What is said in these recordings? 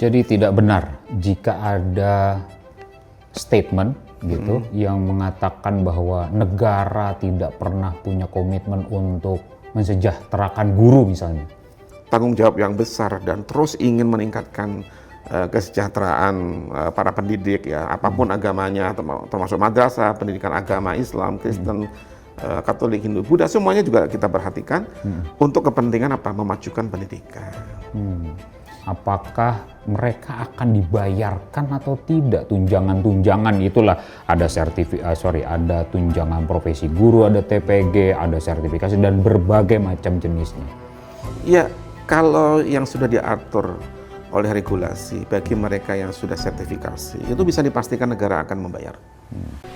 Jadi tidak benar jika ada statement gitu yang mengatakan bahwa negara tidak pernah punya komitmen untuk mensejahterakan guru misalnya. Tanggung jawab yang besar dan terus ingin meningkatkan kesejahteraan para pendidik ya, apapun agamanya, termasuk madrasah, pendidikan agama Islam, Kristen, Katolik, Hindu, Buddha, semuanya juga kita perhatikan untuk kepentingan apa? Memajukan pendidikan. Apakah mereka akan dibayarkan atau tidak tunjangan-tunjangan itulah ada ada tunjangan profesi guru, ada TPG, ada sertifikasi dan berbagai macam jenisnya. Ya, kalau yang sudah diatur oleh regulasi bagi mereka yang sudah sertifikasi itu bisa dipastikan negara akan membayar.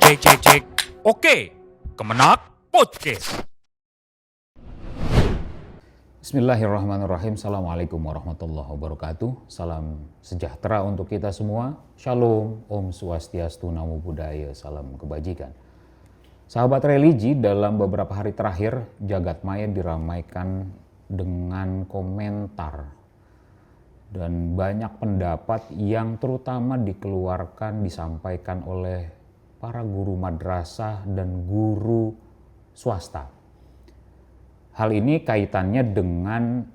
Cek. Oke, Kemenak Podcast. Bismillahirrahmanirrahim. Assalamualaikum warahmatullahi wabarakatuh. Salam sejahtera untuk kita semua. Shalom, Om Swastiastu, Namo Buddhaya, salam kebajikan. Sahabat religi, dalam beberapa hari terakhir jagat maya diramaikan dengan komentar dan banyak pendapat yang terutama dikeluarkan, disampaikan oleh para guru madrasah dan guru swasta. Hal ini kaitannya dengan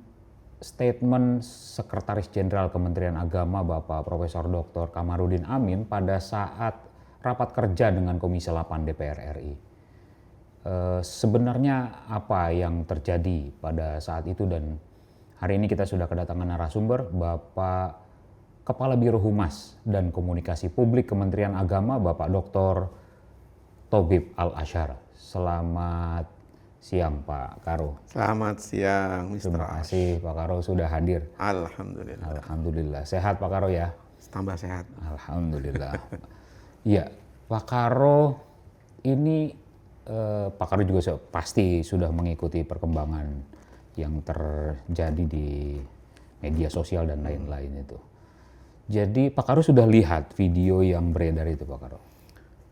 statement Sekretaris Jenderal Kementerian Agama Bapak Profesor Dr. Kamarudin Amin pada saat rapat kerja dengan Komisi 8 DPR RI. Sebenarnya apa yang terjadi pada saat itu, dan hari ini kita sudah kedatangan narasumber Bapak Kepala Biro Humas dan Komunikasi Publik Kementerian Agama Bapak Dr. Thobib Al-Asyhar. Selamat siang Pak Karo. Selamat siang, Mr. Terima kasih Pak Karo sudah hadir. Alhamdulillah. Alhamdulillah. Sehat Pak Karo ya? Tambah sehat. Alhamdulillah. Iya, Pak Karo ini Pak Karo juga pasti sudah mengikuti perkembangan yang terjadi di media sosial dan lain-lain itu. Jadi Pak Karo sudah lihat video yang beredar itu Pak Karo?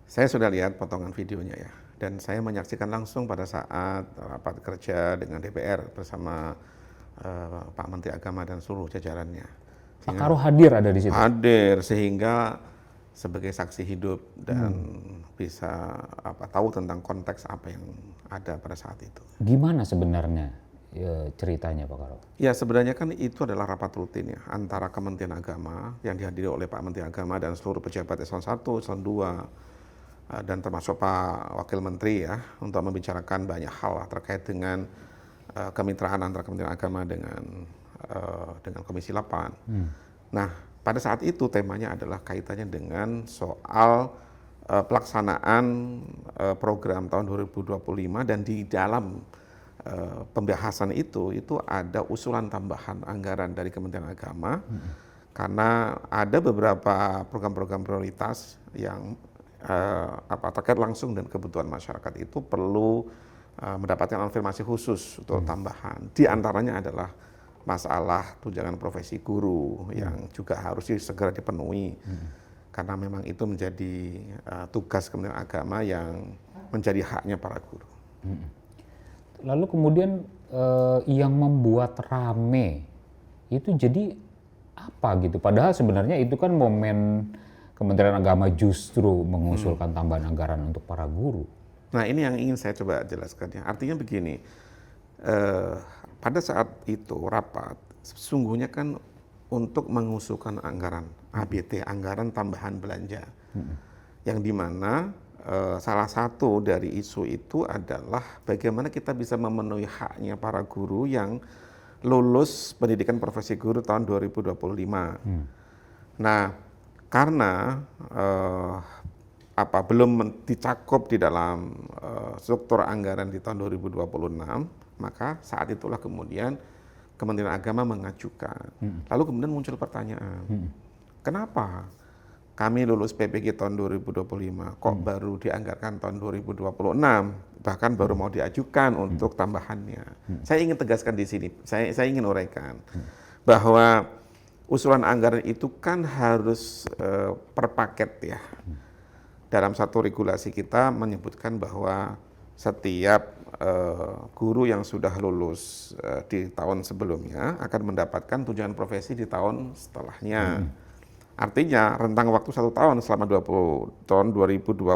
Saya sudah lihat potongan videonya ya. Dan saya menyaksikan langsung pada saat rapat kerja dengan DPR bersama Pak Menteri Agama dan seluruh jajarannya. Pak Karo hadir ada di situ? Hadir, sehingga sebagai saksi hidup dan bisa tahu tentang konteks apa yang ada pada saat itu. Gimana sebenarnya ceritanya Pak Karo? Ya sebenarnya kan itu adalah rapat rutin ya antara Kementerian Agama yang dihadiri oleh Pak Menteri Agama dan seluruh pejabat eselon 1, eselon 2, dan termasuk Pak Wakil Menteri ya, untuk membicarakan banyak hal terkait dengan kemitraan antara Kementerian Agama dengan Komisi 8. Nah, pada saat itu temanya adalah kaitannya dengan soal pelaksanaan program tahun 2025, dan di dalam pembahasan itu ada usulan tambahan anggaran dari Kementerian Agama karena ada beberapa program-program prioritas yang terkait langsung dan kebutuhan masyarakat itu perlu mendapatkan afirmasi khusus untuk tambahan. Di antaranya adalah masalah tunjangan profesi guru yang juga harus segera dipenuhi karena memang itu menjadi tugas Kementerian Agama yang menjadi haknya para guru. Lalu kemudian yang membuat rame itu jadi apa gitu? Padahal sebenarnya itu kan momen Kementerian Agama justru mengusulkan tambahan anggaran untuk para guru. Nah ini yang ingin saya coba jelaskan ya. Artinya begini, pada saat itu rapat, sesungguhnya kan untuk mengusulkan anggaran ABT, anggaran tambahan belanja, yang dimana salah satu dari isu itu adalah bagaimana kita bisa memenuhi haknya para guru yang lulus pendidikan profesi guru tahun 2025. Nah, karena belum dicakup di dalam struktur anggaran di tahun 2026, maka saat itulah kemudian Kementerian Agama mengajukan. Lalu kemudian muncul pertanyaan, kenapa kami lulus PPG tahun 2025 kok baru dianggarkan tahun 2026, bahkan baru mau diajukan untuk tambahannya. Saya ingin tegaskan di sini, saya ingin uraikan bahwa usulan anggaran itu kan harus per paket ya. Dalam satu regulasi kita menyebutkan bahwa setiap guru yang sudah lulus di tahun sebelumnya akan mendapatkan tunjangan profesi di tahun setelahnya. Artinya rentang waktu 1 tahun selama tahun 2025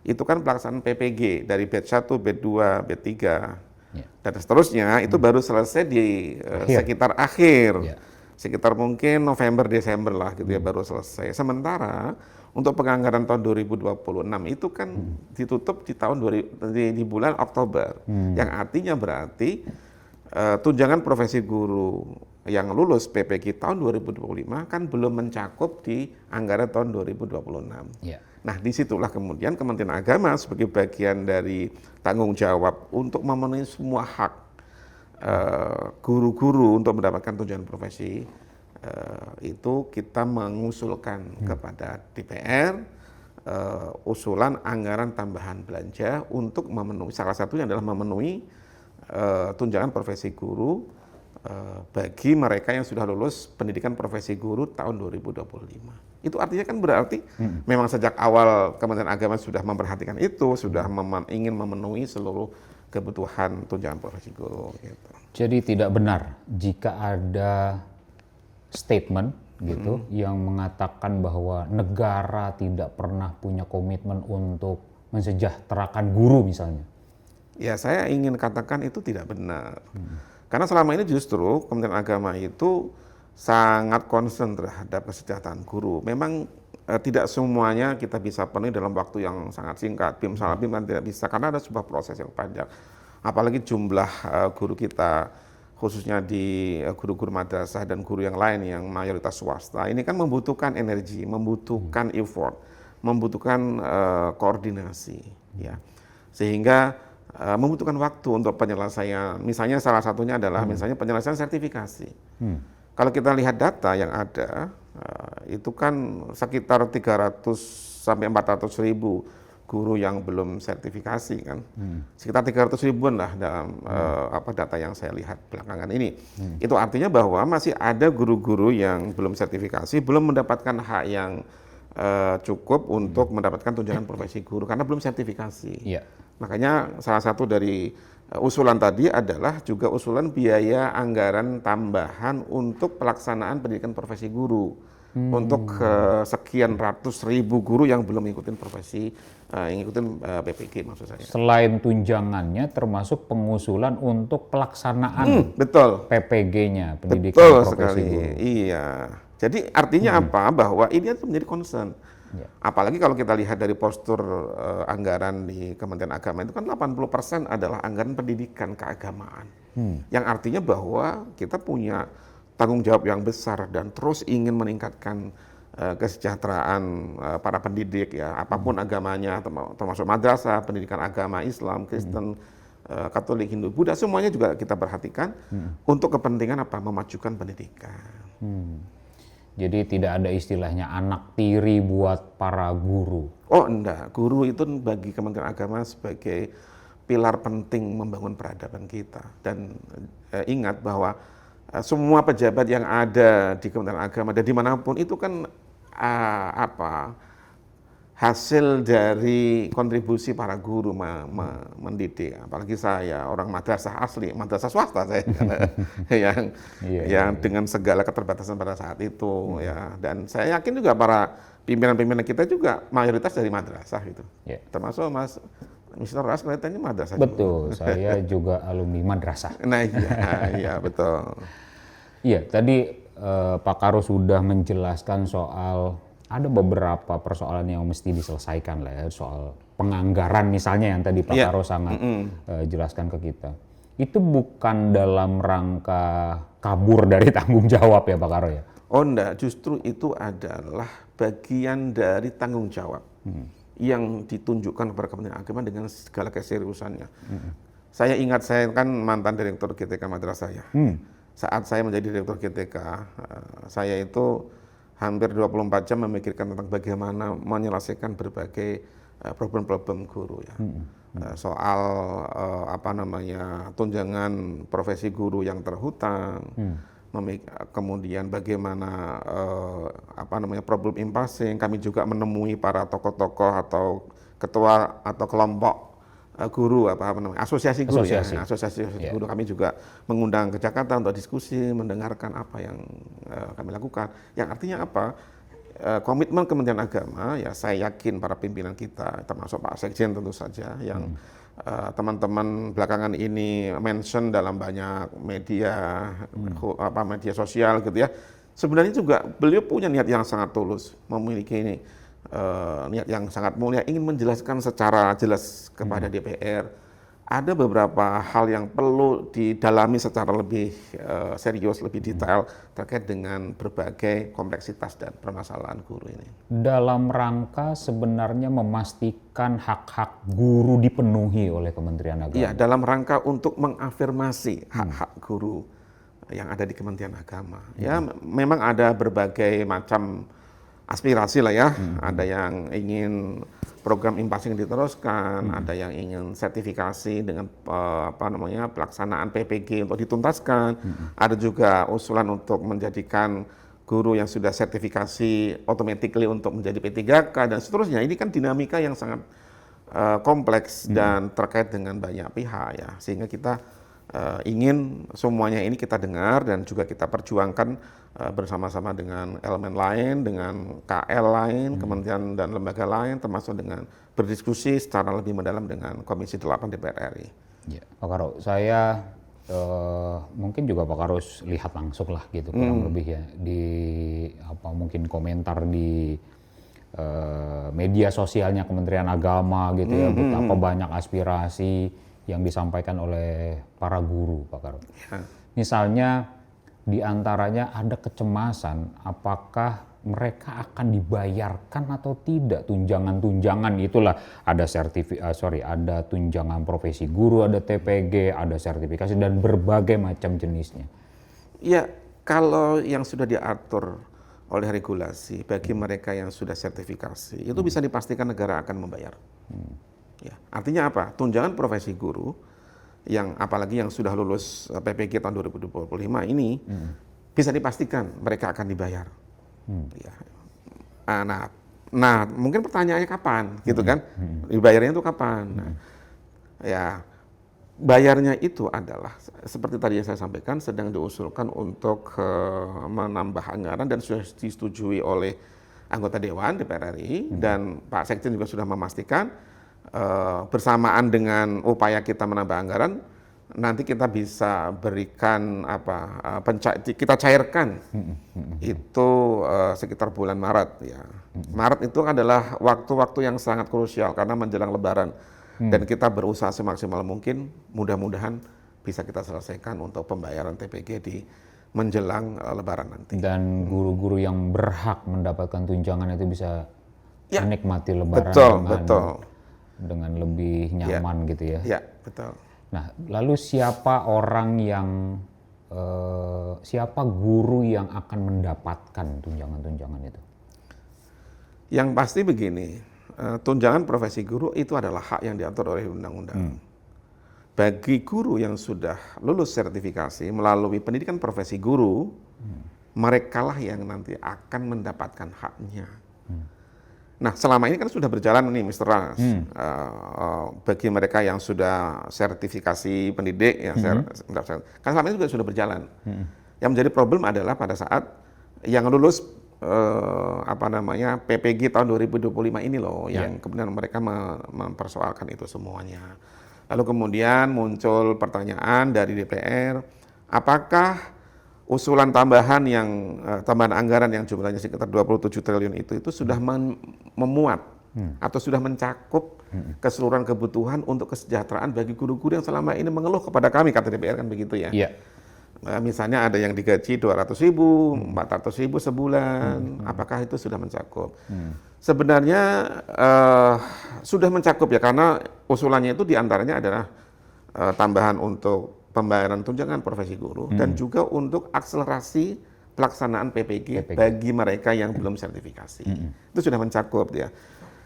itu kan pelaksanaan PPG dari batch 1, batch 2, batch 3 dan seterusnya itu baru selesai di sekitar akhir. Sekitar mungkin November Desember lah gitu ya baru selesai. Sementara untuk penganggaran tahun 2026 itu kan ditutup di di bulan Oktober. Yang artinya berarti tunjangan profesi guru yang lulus PPG tahun 2025 kan belum mencakup di anggaran tahun 2026. Nah, disitulah kemudian Kementerian Agama sebagai bagian dari tanggung jawab untuk memenuhi semua hak guru-guru untuk mendapatkan tunjangan profesi, itu kita mengusulkan kepada DPR usulan anggaran tambahan belanja untuk memenuhi, salah satunya adalah memenuhi tunjangan profesi guru bagi mereka yang sudah lulus pendidikan profesi guru tahun 2025. Itu artinya kan berarti memang sejak awal Kementerian Agama sudah memperhatikan itu, sudah ingin memenuhi seluruh kebutuhan tunjangan profesi guru. Gitu. Jadi tidak benar jika ada statement gitu yang mengatakan bahwa negara tidak pernah punya komitmen untuk mensejahterakan guru misalnya. Ya, saya ingin katakan itu tidak benar. Karena selama ini justru Kementerian Agama itu sangat concern terhadap kesejahteraan guru. Memang tidak semuanya kita bisa penuhi dalam waktu yang sangat singkat. BIM salah BIM kan tidak bisa karena ada sebuah proses yang panjang. Apalagi jumlah guru kita, khususnya di guru-guru madrasah dan guru yang lain yang mayoritas swasta, ini kan membutuhkan energi, membutuhkan effort, membutuhkan koordinasi, ya. Sehingga membutuhkan waktu untuk penyelesaian. Misalnya salah satunya adalah misalnya penyelesaian sertifikasi. Kalau kita lihat data yang ada, itu kan sekitar 300 sampai 400 ribu guru yang belum sertifikasi kan, sekitar 300 ribuan lah dalam data yang saya lihat belakangan ini. Itu artinya bahwa masih ada guru-guru yang belum sertifikasi, belum mendapatkan hak yang cukup untuk mendapatkan tunjangan profesi guru karena belum sertifikasi. Makanya salah satu dari usulan tadi adalah juga usulan biaya anggaran tambahan untuk pelaksanaan pendidikan profesi guru untuk sekian ratus ribu guru yang belum ngikutin profesi, ngikutin PPG maksud saya. Selain tunjangannya termasuk pengusulan untuk pelaksanaan betul. PPG-nya, pendidikan betul profesi sekali. guru. Iya. Jadi artinya apa? Bahwa ini itu menjadi concern. Apalagi kalau kita lihat dari postur anggaran di Kementerian Agama itu kan 80% adalah anggaran pendidikan keagamaan. Yang artinya bahwa kita punya tanggung jawab yang besar dan terus ingin meningkatkan kesejahteraan para pendidik ya, apapun agamanya, termasuk madrasah, pendidikan agama Islam, Kristen, Katolik, Hindu, Buddha, semuanya juga kita perhatikan untuk kepentingan apa? Memajukan pendidikan. Jadi tidak ada istilahnya anak tiri buat para guru. Oh enggak, guru itu bagi Kementerian Agama sebagai pilar penting membangun peradaban kita. Dan ingat bahwa semua pejabat yang ada di Kementerian Agama dan dimanapun itu kan hasil dari kontribusi para guru mendidik. Apalagi saya orang madrasah asli, madrasah swasta saya yang dengan segala keterbatasan pada saat itu ya. Dan saya yakin juga para pimpinan-pimpinan kita juga mayoritas dari madrasah gitu. Termasuk Mr. Ras kelihatannya madrasah. Betul, saya juga alumni madrasah. Nah iya betul. Iya, tadi Pak Karo sudah menjelaskan soal ada beberapa persoalan yang mesti diselesaikan lah ya, soal penganggaran misalnya yang tadi Pak Karo sangat jelaskan ke kita. Itu bukan dalam rangka kabur dari tanggung jawab ya Pak Karo ya? Oh enggak, justru itu adalah bagian dari tanggung jawab yang ditunjukkan kepada Kementerian Agama dengan segala keseriusannya. Saya ingat, saya kan mantan direktur GTK Madrasah ya. Saat saya menjadi direktur GTK, saya itu hampir 24 jam memikirkan tentang bagaimana menyelesaikan berbagai problem-problem guru ya. Soal tunjangan profesi guru yang terhutang, kemudian bagaimana problem impasing. Kami juga menemui para tokoh-tokoh atau ketua atau kelompok guru apa namanya asosiasi guru Asosiasi. ya, asosiasi guru kami juga mengundang ke Jakarta untuk diskusi, mendengarkan apa yang kami lakukan. Yang artinya apa? Komitmen Kementerian Agama ya saya yakin para pimpinan kita termasuk Pak Sekjen tentu saja yang teman-teman belakangan ini mention dalam banyak media media sosial gitu ya. Sebenarnya juga beliau punya niat yang sangat tulus, memiliki niat yang sangat mulia, ingin menjelaskan secara jelas kepada DPR. Ada beberapa hal yang perlu didalami secara lebih serius, lebih detail terkait dengan berbagai kompleksitas dan permasalahan guru ini. Dalam rangka sebenarnya memastikan hak-hak guru dipenuhi oleh Kementerian Agama. Iya, dalam rangka untuk mengafirmasi hak-hak guru yang ada di Kementerian Agama. Ya, memang ada berbagai macam aspirasi lah ya. Ada yang ingin program impasing diteruskan, ada yang ingin sertifikasi dengan pelaksanaan PPG untuk dituntaskan, ada juga usulan untuk menjadikan guru yang sudah sertifikasi automatically untuk menjadi P3K dan seterusnya. Ini kan dinamika yang sangat kompleks dan terkait dengan banyak pihak ya, sehingga kita ingin semuanya ini kita dengar dan juga kita perjuangkan bersama-sama dengan elemen lain, dengan KL lain, kementerian dan lembaga lain, termasuk dengan berdiskusi secara lebih mendalam dengan Komisi 8 DPR RI. Ya, Pak Karo, saya mungkin juga Pak Karo lihat langsung lah gitu kurang lebih ya di mungkin komentar di media sosialnya Kementerian Agama gitu ya, betapa banyak aspirasi yang disampaikan oleh para guru, Pak Karo. Ya. Misalnya di antaranya ada kecemasan apakah mereka akan dibayarkan atau tidak tunjangan-tunjangan itulah, ada ada tunjangan profesi guru, ada TPG, ada sertifikasi dan berbagai macam jenisnya. Ya, kalau yang sudah diatur oleh regulasi bagi mereka yang sudah sertifikasi itu bisa dipastikan negara akan membayar. Ya, artinya apa? Tunjangan profesi guru yang apalagi yang sudah lulus PPG tahun 2025 ini bisa dipastikan mereka akan dibayar. Ya. Nah, mungkin pertanyaannya kapan, gitu kan? Dibayarnya itu kapan? Nah, ya, bayarnya itu adalah seperti tadi yang saya sampaikan sedang diusulkan untuk menambah anggaran dan sudah disetujui oleh anggota Dewan DPR RI dan Pak Sekjen juga sudah memastikan. Bersamaan dengan upaya kita menambah anggaran, nanti kita bisa berikan kita cairkan itu sekitar bulan Maret ya. Maret itu adalah waktu-waktu yang sangat krusial karena menjelang Lebaran dan kita berusaha semaksimal mungkin, mudah-mudahan bisa kita selesaikan untuk pembayaran TPG di menjelang Lebaran nanti. Dan guru-guru yang berhak mendapatkan tunjangan itu bisa menikmati Lebaran dengan lebih nyaman gitu ya. Ya, betul. Nah, lalu siapa guru yang akan mendapatkan tunjangan-tunjangan itu? Yang pasti begini, tunjangan profesi guru itu adalah hak yang diatur oleh undang-undang. Bagi guru yang sudah lulus sertifikasi melalui pendidikan profesi guru, merekalah yang nanti akan mendapatkan haknya. Nah, selama ini kan sudah berjalan nih, Mr. Ras. Bagi mereka yang sudah sertifikasi pendidik, kan selama ini juga sudah berjalan. Yang menjadi problem adalah pada saat yang lulus PPG tahun 2025 ini loh, yang kemudian mereka mempersoalkan itu semuanya. Lalu kemudian muncul pertanyaan dari DPR, apakah usulan tambahan tambahan anggaran yang jumlahnya sekitar 27 triliun itu sudah memuat atau sudah mencakup keseluruhan kebutuhan untuk kesejahteraan bagi guru-guru yang selama ini mengeluh kepada kami, kata DPR kan begitu ya. Yeah. Misalnya ada yang digaji 200.000, 400.000 sebulan, apakah itu sudah mencakup? Sebenarnya sudah mencakup ya, karena usulannya itu diantaranya adalah tambahan untuk pembayaran tunjangan profesi guru dan juga untuk akselerasi pelaksanaan PPG bagi mereka yang belum sertifikasi. Itu sudah mencakup ya.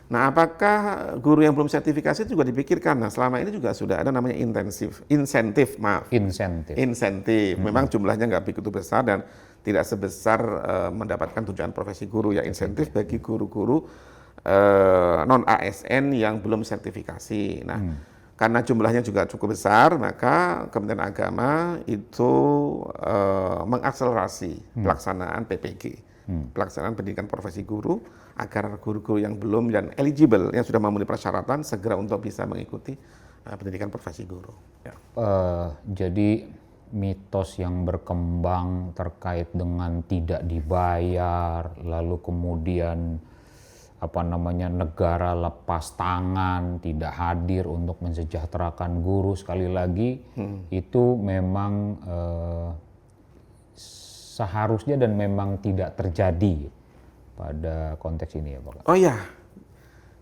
Nah, apakah guru yang belum sertifikasi juga dipikirkan? Nah, selama ini juga sudah ada namanya insentif. Memang jumlahnya nggak begitu besar dan tidak sebesar mendapatkan tunjangan profesi guru ya, insentif bagi guru-guru non ASN yang belum sertifikasi. Nah, karena jumlahnya juga cukup besar, maka Kementerian Agama itu mengakselerasi pelaksanaan PPG, pelaksanaan pendidikan profesi guru, agar guru-guru yang belum dan eligible, yang sudah memenuhi persyaratan, segera untuk bisa mengikuti pendidikan profesi guru. Ya. Jadi mitos yang berkembang terkait dengan tidak dibayar, lalu kemudian negara lepas tangan, tidak hadir untuk mensejahterakan guru, sekali lagi itu memang seharusnya dan memang tidak terjadi pada konteks ini ya Pak. Oh ya,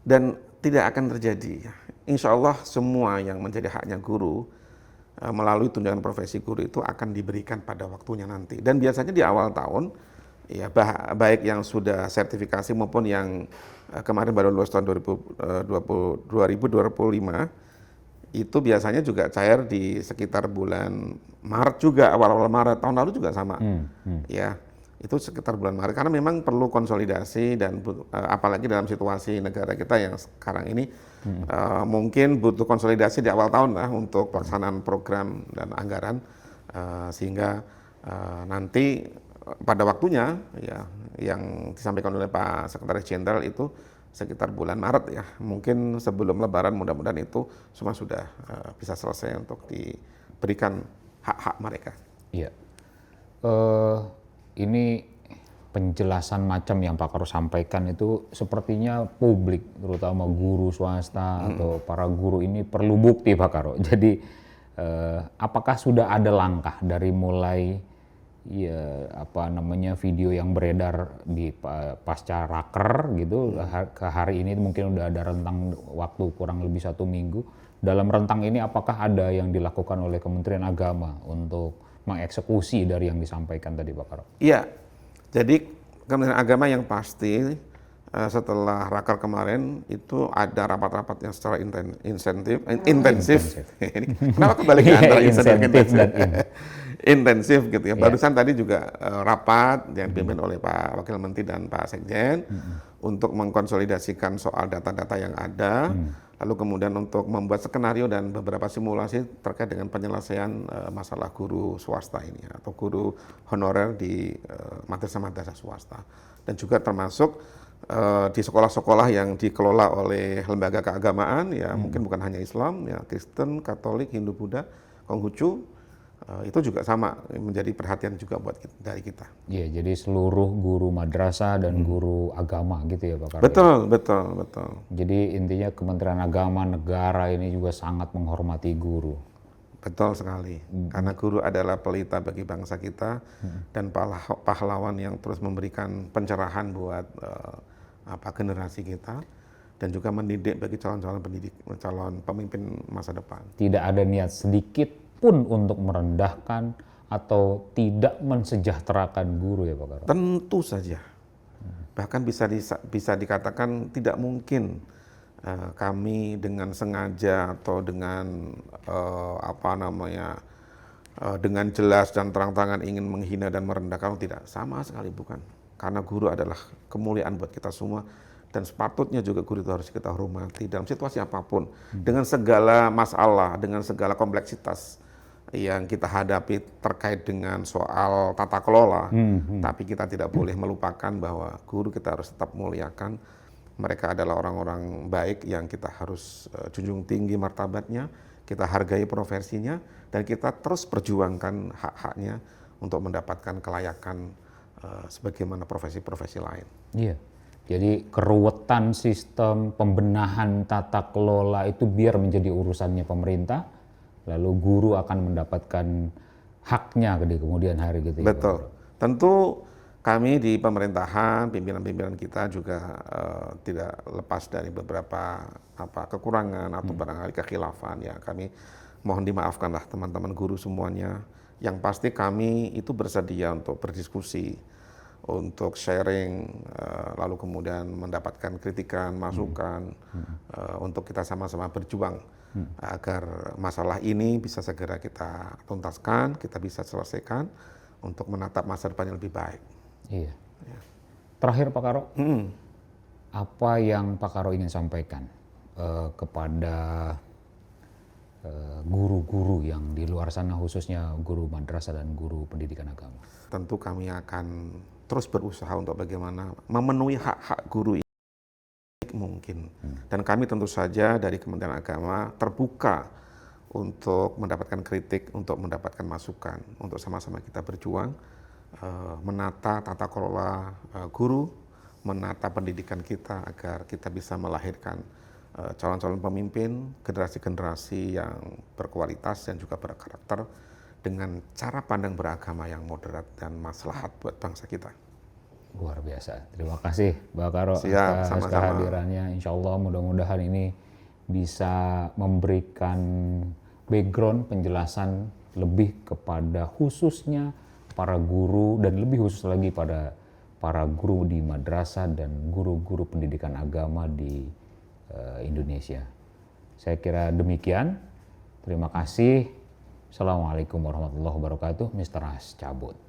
dan tidak akan terjadi. Insya Allah semua yang menjadi haknya guru melalui tunjangan profesi guru itu akan diberikan pada waktunya nanti. Dan biasanya di awal tahun, ya baik yang sudah sertifikasi maupun yang kemarin baru lulus tahun 2025, itu biasanya juga cair di sekitar bulan Maret juga, awal-awal Maret. Tahun lalu juga sama. Ya, itu sekitar bulan Maret. Karena memang perlu konsolidasi dan apalagi dalam situasi negara kita yang sekarang ini mungkin butuh konsolidasi di awal tahun lah untuk pelaksanaan program dan anggaran sehingga nanti pada waktunya ya yang disampaikan oleh Pak Sekretaris Jenderal itu sekitar bulan Maret ya, mungkin sebelum Lebaran mudah-mudahan itu semua sudah bisa selesai untuk diberikan hak-hak mereka. Iya, ini penjelasan macam yang Pak Karo sampaikan itu sepertinya publik, terutama guru swasta atau para guru ini perlu bukti Pak Karo. Jadi apakah sudah ada langkah dari mulai video yang beredar di pasca raker gitu ke hari ini, mungkin udah ada rentang waktu kurang lebih 1 minggu. Dalam rentang ini apakah ada yang dilakukan oleh Kementerian Agama untuk mengeksekusi dari yang disampaikan tadi Pak Karo? Iya, jadi Kementerian Agama yang pasti setelah raker kemarin itu ada rapat-rapat yang secara intensif. Kenapa kembali ke antara intensif dan intensif gitu ya. Barusan tadi juga rapat yang dipimpin oleh Pak Wakil Menteri dan Pak Sekjen untuk mengkonsolidasikan soal data-data yang ada, lalu kemudian untuk membuat skenario dan beberapa simulasi terkait dengan penyelesaian masalah guru swasta ini atau guru honorer di madrasah-madrasah swasta, dan juga termasuk di sekolah-sekolah yang dikelola oleh lembaga keagamaan ya, mungkin bukan hanya Islam ya, Kristen, Katolik, Hindu, Buddha, Konghucu. Itu juga sama menjadi perhatian juga buat dari kita. Iya, jadi seluruh guru madrasah dan guru agama gitu ya Pak Karo. Betul. Jadi intinya Kementerian Agama negara ini juga sangat menghormati guru. Betul sekali, karena guru adalah pelita bagi bangsa kita dan pahlawan yang terus memberikan pencerahan buat generasi kita dan juga mendidik bagi calon pemimpin masa depan. Tidak ada niat sedikit pun untuk merendahkan atau tidak mensejahterakan guru ya Pak Karo? Tentu saja. Bahkan bisa dikatakan tidak mungkin kami dengan sengaja atau dengan dengan jelas dan terang-terangan ingin menghina dan merendahkan, tidak, sama sekali bukan. Karena guru adalah kemuliaan buat kita semua dan sepatutnya juga guru itu harus kita hormati dalam situasi apapun, dengan segala masalah, dengan segala kompleksitas yang kita hadapi terkait dengan soal tata kelola. Tapi kita tidak boleh melupakan bahwa guru kita harus tetap muliakan. Mereka adalah orang-orang baik yang kita harus junjung tinggi martabatnya, kita hargai profesinya, dan kita terus perjuangkan hak-haknya untuk mendapatkan kelayakan sebagaimana profesi-profesi lain. Iya. Jadi keruwetan sistem pembenahan tata kelola itu biar menjadi urusannya pemerintah, lalu guru akan mendapatkan haknya di kemudian hari gitu. Betul. Tentu kami di pemerintahan, pimpinan-pimpinan kita juga tidak lepas dari beberapa kekurangan atau barangkali kekhilafan ya. Kami mohon dimaafkanlah teman-teman guru semuanya. Yang pasti kami itu bersedia untuk berdiskusi, untuk sharing, lalu kemudian mendapatkan kritikan, masukan, untuk kita sama-sama berjuang agar masalah ini bisa segera kita tuntaskan, kita bisa selesaikan untuk menatap masa depan yang lebih baik. Iya. Terakhir Pak Karo, apa yang Pak Karo ingin sampaikan kepada guru-guru yang di luar sana, khususnya guru madrasah dan guru pendidikan agama? Tentu kami akan terus berusaha untuk bagaimana memenuhi hak-hak guru ini mungkin. Dan kami tentu saja dari Kementerian Agama terbuka untuk mendapatkan kritik, untuk mendapatkan masukan, untuk sama-sama kita berjuang menata tata kelola guru, menata pendidikan kita agar kita bisa melahirkan calon-calon pemimpin, generasi-generasi yang berkualitas dan juga berkarakter dengan cara pandang beragama yang moderat dan maslahat buat bangsa kita. Luar biasa. Terima kasih Mbak Karo Siap, atas sama-sama. kehadirannya. Insya Allah mudah-mudahan ini bisa memberikan background penjelasan lebih kepada khususnya para guru dan lebih khusus lagi pada para guru di madrasah dan guru-guru pendidikan agama di Indonesia. Saya kira demikian. Terima kasih. Assalamualaikum warahmatullahi wabarakatuh. Mr. Has cabut.